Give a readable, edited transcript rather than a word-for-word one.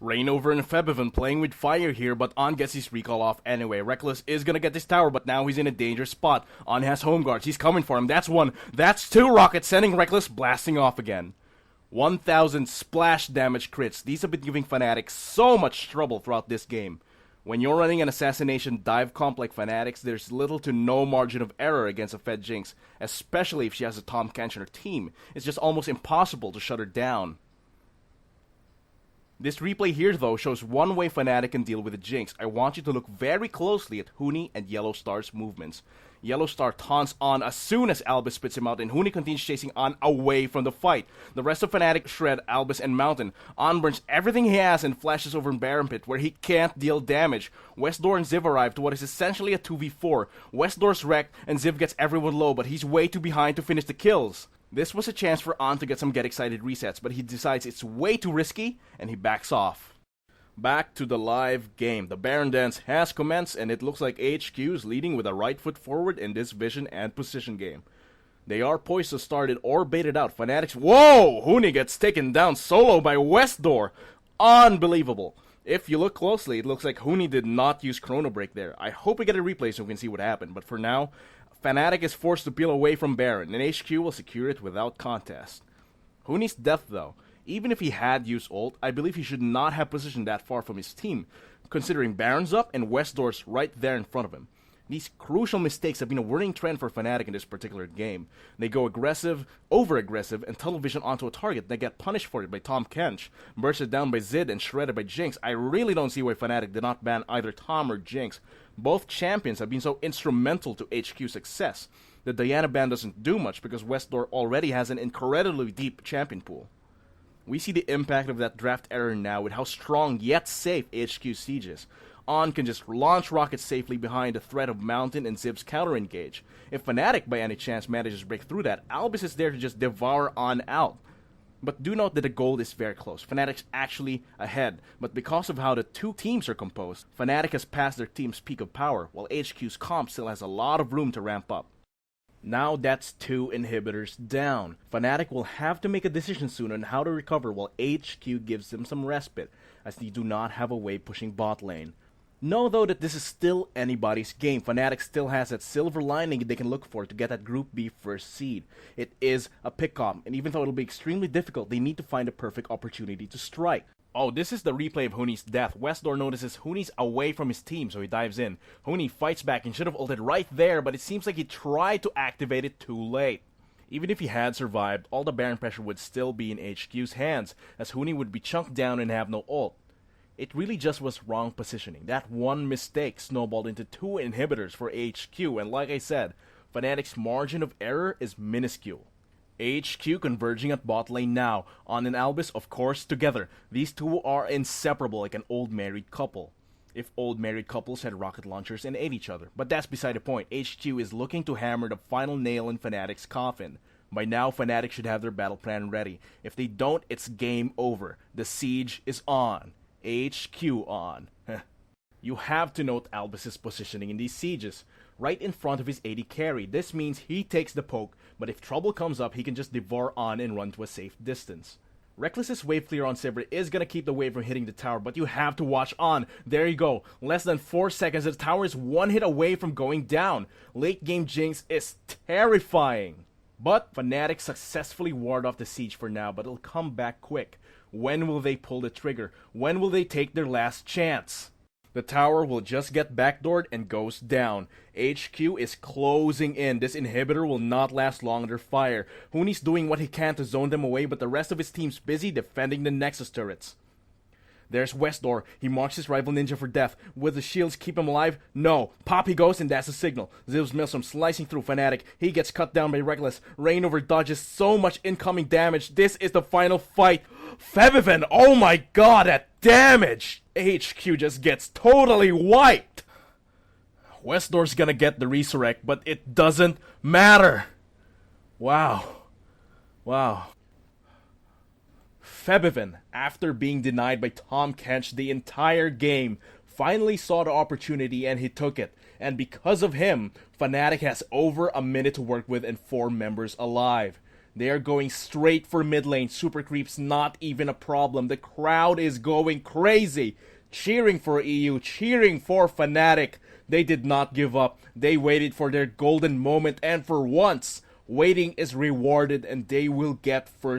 Rainover and Febivan playing with fire here, but On gets his recall off anyway. Reckless is gonna get this tower, but now he's in a dangerous spot. On has home guards, he's coming for him. That's one, that's two rockets, sending Reckless blasting off again. 1,000 splash damage crits. These have been giving Fnatic so much trouble throughout this game. When you're running an assassination dive comp like Fnatic's, there's little to no margin of error against a Fed Jinx, especially if she has a Tahm Kench in her team. It's just almost impossible to shut her down. This replay here, though, shows one way Fnatic can deal with the Jinx. I want you to look very closely at Huni and Yellow Star's movements. Yellow Star taunts On as soon as Albus spits him out, and Huni continues chasing On away from the fight. The rest of Fnatic shred Albus and Mountain. On burns everything he has and flashes over in Baron Pit, where he can't deal damage. Westdoor and Ziv arrive to what is essentially a 2v4. Westdoor's wrecked, and Ziv gets everyone low, but he's way too behind to finish the kills. This was a chance for On to get some Get Excited resets, but he decides it's way too risky, and he backs off. Back to the live game. The Baron Dance has commenced, and it looks like HQ is leading with a right foot forward in this vision and position game. They are poised to start it or bait it out. Fnatic's... Whoa! Huni gets taken down solo by Westdoor. Unbelievable. If you look closely, it looks like Huni did not use Chrono Break there. I hope we get a replay so we can see what happened, but for now, Fnatic is forced to peel away from Baron, and HQ will secure it without contest. Huni's death, though. Even if he had used ult, I believe he should not have positioned that far from his team, considering Baron's up and Westdoor's right there in front of him. These crucial mistakes have been a worrying trend for Fnatic in this particular game. They go aggressive, over-aggressive, and tunnel vision onto a target. They get punished for it by Tahm Kench, bursted down by Zid, and shredded by Jinx. I really don't see why Fnatic did not ban either Tahm or Jinx. Both champions have been so instrumental to HQ's success. The Diana ban doesn't do much because Westdoor already has an incredibly deep champion pool. We see the impact of that draft error now with how strong yet safe HQ Siege is. On can just launch rockets safely behind the threat of Mountain and Ziv's counter-engage. If Fnatic by any chance manages to break through that, Albus is there to just devour On out. But do note that the goal is very close. Fnatic's actually ahead, but because of how the two teams are composed, Fnatic has passed their team's peak of power, while HQ's comp still has a lot of room to ramp up. Now that's 2 inhibitors down. Fnatic will have to make a decision soon on how to recover while HQ gives them some respite, as they do not have a way pushing bot lane. Know though that this is still anybody's game. Fnatic still has that silver lining they can look for to get that Group B first seed. It is a pick-up, and even though it'll be extremely difficult, they need to find a perfect opportunity to strike. Oh, this is the replay of Huni's death. Westdoor notices Huni's away from his team, so he dives in. Huni fights back and should have ulted right there, but it seems like he tried to activate it too late. Even if he had survived, all the Baron pressure would still be in HQ's hands, as Huni would be chunked down and have no ult. It really just was wrong positioning. That one mistake snowballed into 2 inhibitors for HQ, and like I said, Fnatic's margin of error is minuscule. HQ converging at bot lane now. On and Albus, of course, together. These two are inseparable like an old married couple. If old married couples had rocket launchers and ate each other. But that's beside the point. HQ is looking to hammer the final nail in Fnatic's coffin. By now, Fnatic should have their battle plan ready. If they don't, it's game over. The siege is on. HQ on. You have to note Albus's positioning in these sieges. Right in front of his AD carry. This means he takes the poke, but if trouble comes up, he can just devour On and run to a safe distance. Reckless's wave clear on Sivir is gonna keep the wave from hitting the tower, but you have to watch On. There you go. Less than 4 seconds, the tower is 1 hit away from going down. Late game Jinx is terrifying. But Fnatic successfully ward off the siege for now, but it'll come back quick. When will they pull the trigger? When will they take their last chance? The tower will just get backdoored and goes down. HQ is closing in. This inhibitor will not last long under fire. Huni's doing what he can to zone them away, but the rest of his team's busy defending the Nexus turrets. There's Westdoor. He marks his rival ninja for death. Will the shields keep him alive? No. Pop he goes, and that's a signal. Ziv's Milsom slicing through Fnatic. He gets cut down by Reckless. Rainover dodges so much incoming damage. This is the final fight. Febivan, oh my god, that damage! HQ just gets totally wiped. Westdoor's gonna get the resurrect, but it doesn't matter. Wow. Febivan, after being denied by Tahm Kench the entire game, finally saw the opportunity and he took it. And because of him, Fnatic has over a minute to work with and 4 members alive. They are going straight for mid lane. Super creeps not even a problem. The crowd is going crazy, cheering for EU, cheering for Fnatic. They did not give up. They waited for their golden moment, and for once, waiting is rewarded and they will get first